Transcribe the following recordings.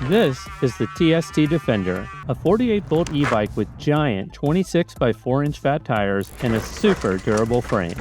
This is the TST Defender, a 48-volt e-bike with giant 26 by 4-inch fat tires and a super durable frame.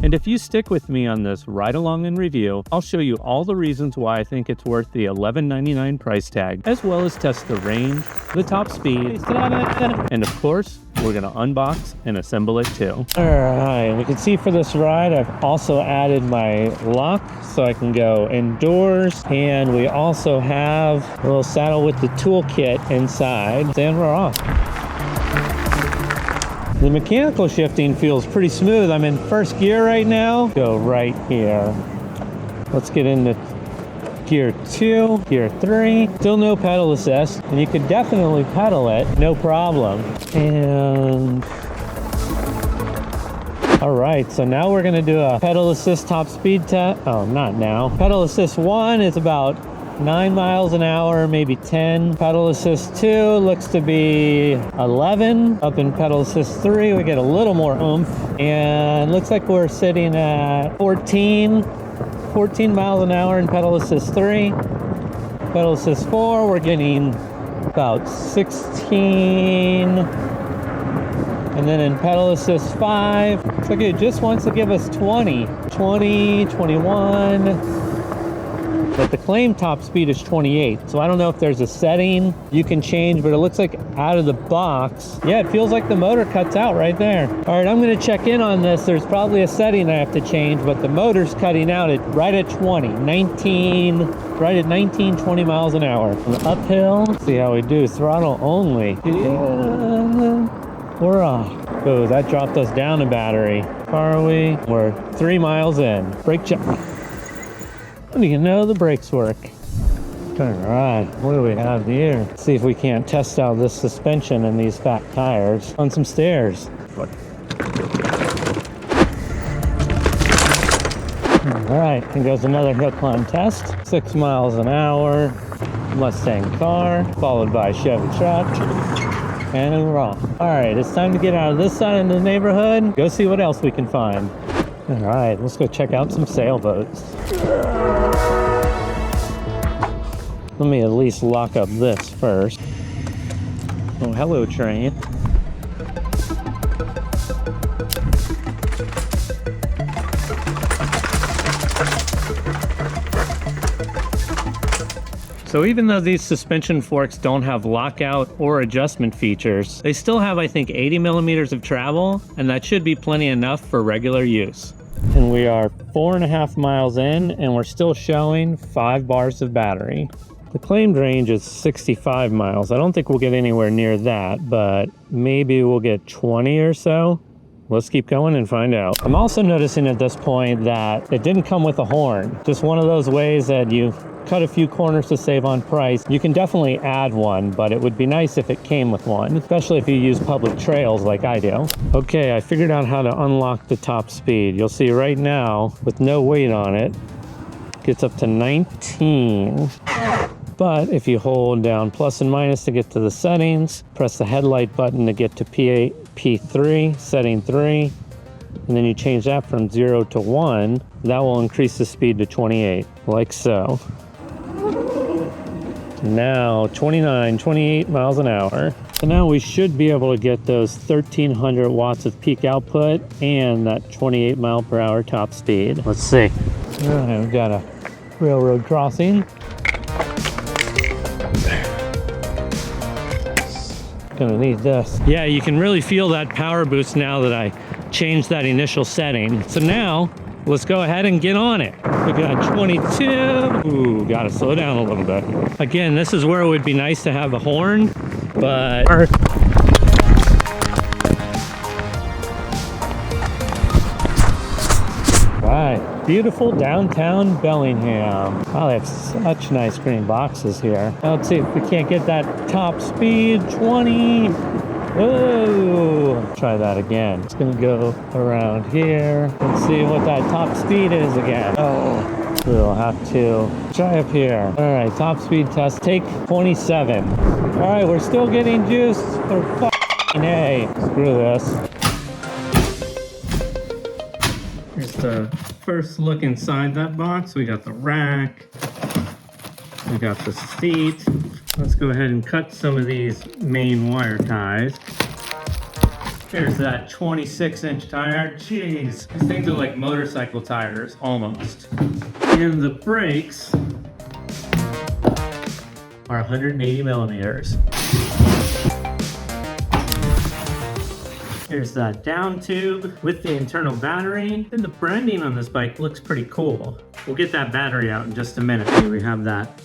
And if you stick with me on this ride-along and review, I'll show you all the reasons why I think it's worth the $11.99 price tag, as well as test the range, the top speed, and of course, we're going to unbox and assemble it too. Alright, we can see for this ride, I've also added my lock so I can go indoors. And we also have a little saddle with the toolkit inside. And we're off. The mechanical shifting feels pretty smooth. I'm in first gear right now. Go right here. Let's get into gear 2, gear 3. Still no pedal assist, and you could definitely pedal it, no problem. And all right, so now we're gonna do a pedal assist top speed test. Oh, not now. Pedal assist 1 is about 9 miles an hour, maybe 10. Pedal assist 2 looks to be 11. Up in pedal assist 3, we get a little more oomph, and looks like we're sitting at 14 miles an hour in pedal assist 3. Pedal assist 4, we're getting about 16. And then in pedal assist 5, looks like it just wants to give us 20, 21. But the claim top speed is 28. So I don't know if there's a setting you can change, but it looks like out of the box, yeah, it feels like the motor cuts out right there. All right, I'm gonna check in on this. There's probably a setting I have to change, but the motor's cutting out at right at 20 miles an hour. And uphill, let's see how we do. Throttle only. Yeah, we're off. Oh, that dropped us down a battery. How far are we? We're 3 miles in. Brake check. How do you know the brakes work? All right, what do we have here? Let's see if we can't test out this suspension and these fat tires on some stairs. All right, here goes another hill climb test. 6 miles an hour, Mustang car, followed by Chevy truck, and we're off. All right, it's time to get out of this side of the neighborhood, go see what else we can find. All right, let's go check out some sailboats. Let me at least lock up this first. Oh, hello, train. So even though these suspension forks don't have lockout or adjustment features, they still have, I think, 80 millimeters of travel, and that should be plenty enough for regular use. And we are 4.5 miles in, and we're still showing 5 bars of battery. The claimed range is 65 miles. I don't think we'll get anywhere near that, but maybe we'll get 20 or so. Let's keep going and find out. I'm also noticing at this point that it didn't come with a horn. Just one of those ways that you cut a few corners to save on price. You can definitely add one, but it would be nice if it came with one, especially if you use public trails like I do. Okay, I figured out how to unlock the top speed. You'll see right now, with no weight on it, gets up to 19. But if you hold down plus and minus to get to the settings, press the headlight button to get to P3, setting 3, and then you change that from 0 to 1, that will increase the speed to 28, like so. Now 28 miles an hour. So now we should be able to get those 1300 watts of peak output and that 28 mile per hour top speed. Let's see. All right, we've got a railroad crossing. Gonna need this. Yeah, you can really feel that power boost now that I changed that initial setting. So now let's go ahead and get on it. We got 22. Ooh, gotta slow down a little bit. Again, this is where it would be nice to have a horn, but right, beautiful downtown Bellingham. Oh, they have such nice green boxes here. Now let's see if we can't get that top speed, 20. Oh, try that again. It's gonna go around here and see what that top speed is again. Oh, we'll have to try up here. All right, top speed test, take 27. All right, we're still getting juiced for f***ing A. Screw this. Here's the first look inside that box. We got the rack. We got the seat. Let's go ahead and cut some of these main wire ties. Here's that 26-inch tire. Jeez, these things are like motorcycle tires, almost. And the brakes are 180 millimeters. Here's that down tube with the internal battery. And the branding on this bike looks pretty cool. We'll get that battery out in just a minute. Here we have that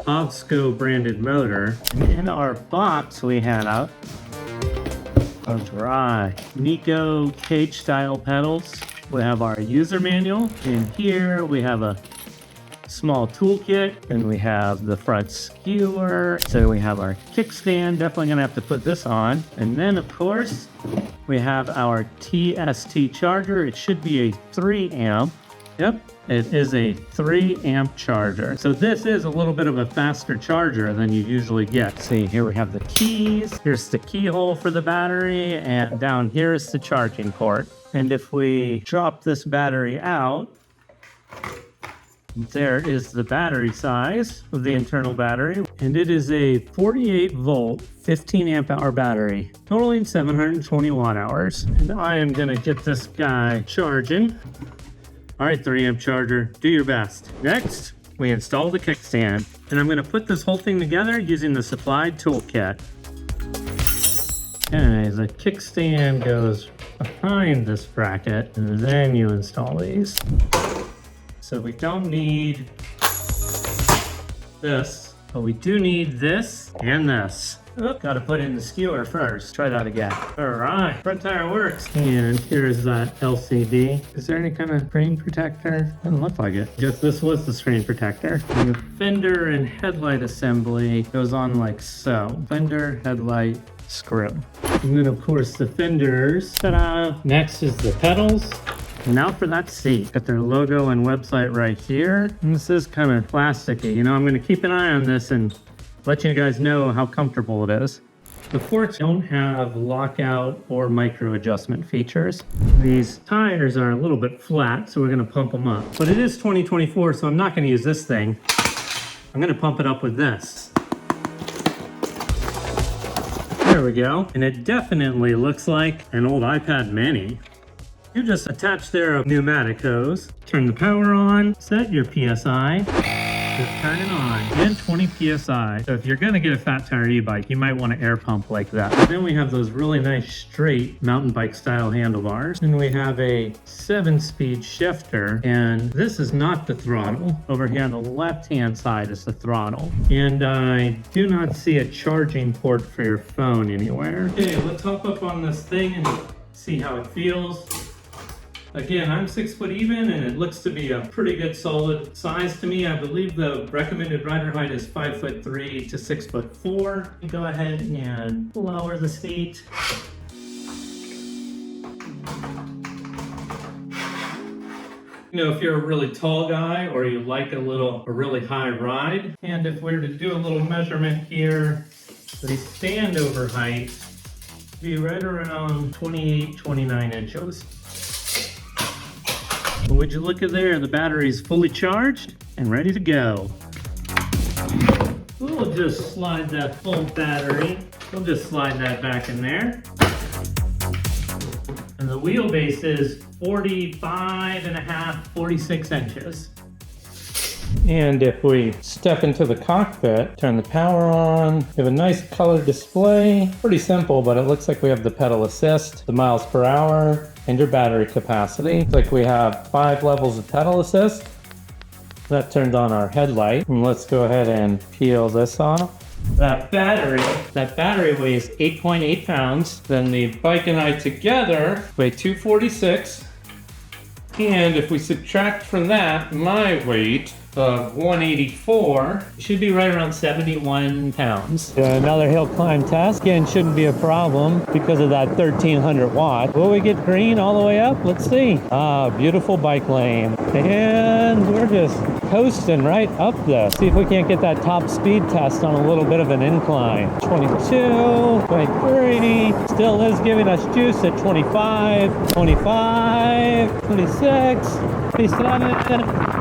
Obsco branded motor. And in our box we have dry Nico cage style pedals. We have our user manual. In here we have a small toolkit, and we have the front skewer. So we have our kickstand. Definitely gonna have to put this on. And then of course we have our TST charger. It should be a 3 amp. Yep, it is a 3 amp charger. So this is a little bit of a faster charger than you usually get. See, here we have the keys. Here's the keyhole for the battery, and down here is the charging port. And if we drop this battery out, there is the battery size of the internal battery, and it is a 48 volt, 15 amp hour battery, totaling 720 watt hours. And I am gonna get this guy charging. All right, 3 amp charger, do your best. Next, we install the kickstand, and I'm gonna put this whole thing together using the supplied toolkit. Okay, the kickstand goes behind this bracket, and then you install these. So we don't need this, but we do need this and this. Oh, gotta put in the skewer first. Try that again. All right, front tire works. And here's that LCD. Is there any kind of screen protector? Doesn't look like it. Guess this was the screen protector. And the fender and headlight assembly goes on like so. Fender, headlight, screw. And then of course the fenders. Ta-da! Next is the pedals. Now for that seat. Got their logo and website right here. And this is kind of plasticky. You know, I'm gonna keep an eye on this and let you guys know how comfortable it is. The forks don't have lockout or micro adjustment features. These tires are a little bit flat, so we're gonna pump them up. But it is 2024, so I'm not gonna use this thing. I'm gonna pump it up with this. There we go. And it definitely looks like an old iPad mini. You just attach their pneumatic hose, turn the power on, set your PSI, just turn it on, and 20 PSI. So if you're gonna get a fat tire e-bike, you might want an air pump like that. And then we have those really nice straight mountain bike style handlebars. And we have a 7-speed shifter, and this is not the throttle. Over here on the left-hand side is the throttle. And I do not see a charging port for your phone anywhere. Okay, let's hop up on this thing and see how it feels. Again, I'm 6 foot even, and it looks to be a pretty good solid size to me. I believe the recommended rider height is 5'3" to 6'4". Go ahead and lower the seat. You know, if you're a really tall guy or you like a really high ride, and if we were to do a little measurement here, the standover height would be right around 28, 29 inches. Would you look at there, the battery's fully charged and ready to go. We'll just slide that full battery. We'll just slide that back in there. And the wheelbase is 45.5, 46 inches. And if we step into the cockpit, turn the power on, we have a nice color display. Pretty simple, but it looks like we have the pedal assist, the miles per hour, and your battery capacity. Looks like we have 5 levels of pedal assist. That turned on our headlight. And let's go ahead and peel this off. That battery weighs 8.8 pounds. Then the bike and I together weigh 246. And if we subtract from that my weight of 184, it should be right around 71 pounds. Another hill climb test. Again, shouldn't be a problem because of that 1300 watt. Will we get green all the way up? Let's see. Ah, beautiful bike lane. And we're just coasting right up this. See if we can't get that top speed test on a little bit of an incline. 22, 23, still is giving us juice at 25, 25, 26, 27.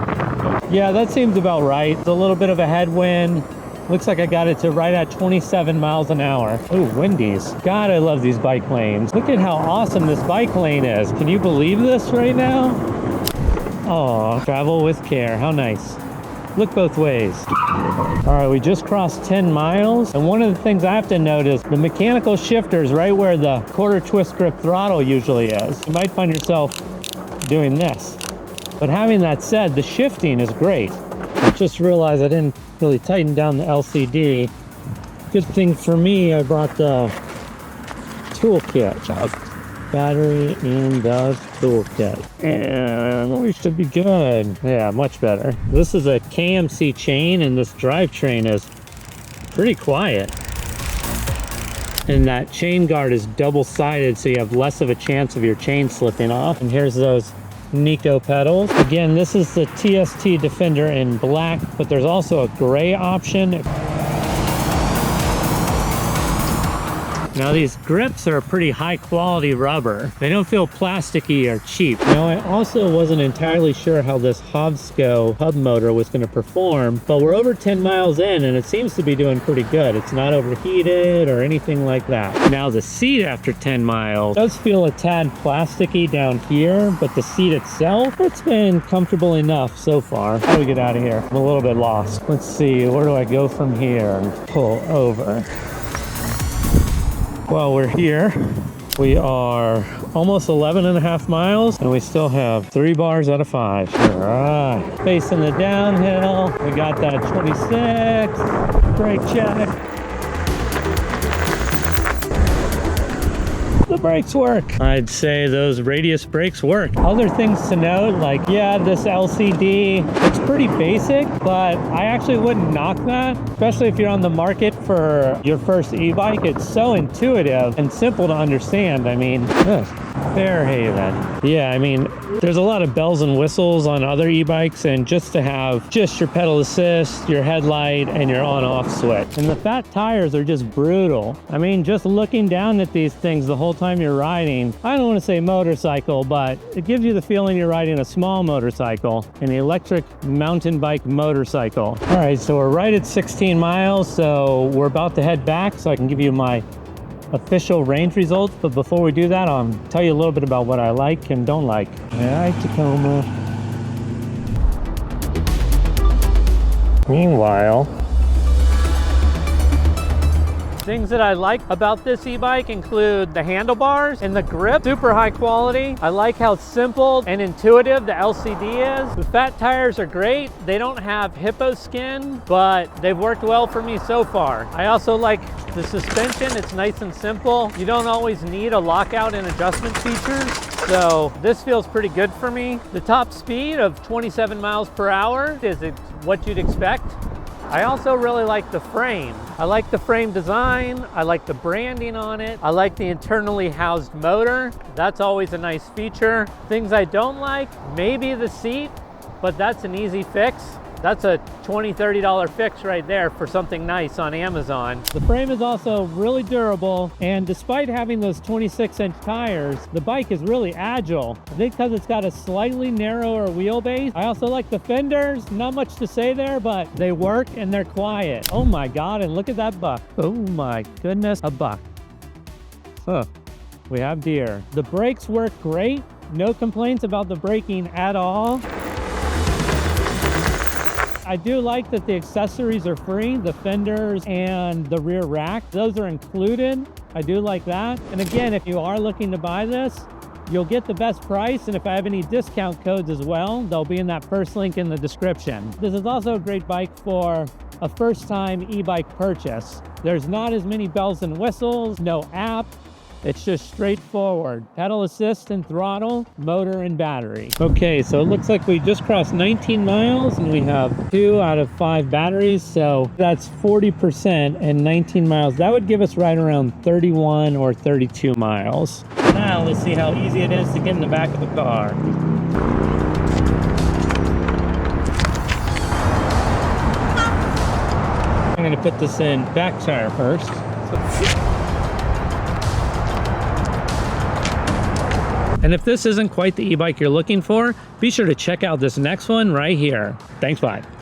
Yeah, that seems about right. It's a little bit of a headwind. Looks like I got it to right at 27 miles an hour. Ooh, Wendy's. God, I love these bike lanes. Look at how awesome this bike lane is. Can you believe this right now? Oh, travel with care. How nice. Look both ways. All right, we just crossed 10 miles. And one of the things I have to note is the mechanical shifter is right where the quarter twist grip throttle usually is. You might find yourself doing this. But having that said, the shifting is great. I just realized I didn't really tighten down the LCD. Good thing for me, I brought the toolkit. Battery and the toolkit. And we should be good. Yeah, much better. This is a KMC chain and this drivetrain is pretty quiet. And that chain guard is double-sided, so you have less of a chance of your chain slipping off. And here's those Nico pedals. Again, this is the TST Defender in black, but there's also a gray option. Now these grips are pretty high quality rubber. They don't feel plasticky or cheap. Now I also wasn't entirely sure how this Hovsco hub motor was going to perform, but we're over 10 miles in and it seems to be doing pretty good. It's not overheated or anything like that. Now the seat after 10 miles does feel a tad plasticky down here, but the seat itself, it's been comfortable enough so far. How do we get out of here? I'm a little bit lost. Let's see, where do I go from here and pull over? Well, we're here. We are almost 11.5 miles and we still have 3 bars out of 5. All right, facing the downhill. We got that 26, brake check. The brakes work. I'd say those radius brakes work. Other things to note, like, yeah, this LCD, it's pretty basic, but I actually wouldn't knock that, especially if you're on the market for your first e-bike. It's so intuitive and simple to understand. I mean, Fairhaven. Yeah, I mean, there's a lot of bells and whistles on other e-bikes, and just to have just your pedal assist, your headlight, and your on-off switch. And the fat tires are just brutal. I mean, just looking down at these things the whole time you're riding, I don't want to say motorcycle, but it gives you the feeling you're riding a small motorcycle, an electric mountain bike motorcycle. All right, so we're right at 16 miles, so we're about to head back so I can give you my official range results. But before we do that, I'll tell you a little bit about what I like and don't like. All right, Tacoma. Meanwhile, things that I like about this e-bike include the handlebars and the grip, super high quality. I like how simple and intuitive the LCD is. The fat tires are great. They don't have hippo skin, but they've worked well for me so far. I also like the suspension. It's nice and simple. You don't always need a lockout and adjustment features, so this feels pretty good for me. The top speed of 27 miles per hour is what you'd expect. I also really like the frame. I like the frame design. I like the branding on it. I like the internally housed motor. That's always a nice feature. Things I don't like, maybe the seat, but that's an easy fix. That's a $20, $30 fix right there for something nice on Amazon. The frame is also really durable, and despite having those 26-inch tires, the bike is really agile. I think because it's got a slightly narrower wheelbase. I also like the fenders. Not much to say there, but they work and they're quiet. Oh my God, and look at that buck. Oh my goodness, a buck. Huh. We have deer. The brakes work great. No complaints about the braking at all. I do like that the accessories are free, the fenders and the rear rack. Those are included. I do like that. And again, if you are looking to buy this, you'll get the best price. And if I have any discount codes as well, they'll be in that first link in the description. This is also a great bike for a first-time e-bike purchase. There's not as many bells and whistles, no app. It's just straightforward. Pedal assist and throttle, motor and battery. Okay, so it looks like we just crossed 19 miles and we have 2 out of 5 batteries. So that's 40% and 19 miles. That would give us right around 31 or 32 miles. Now let's see how easy it is to get in the back of the car. I'm gonna put this in back tire first. And if this isn't quite the e-bike you're looking for, be sure to check out this next one right here. Thanks, bye.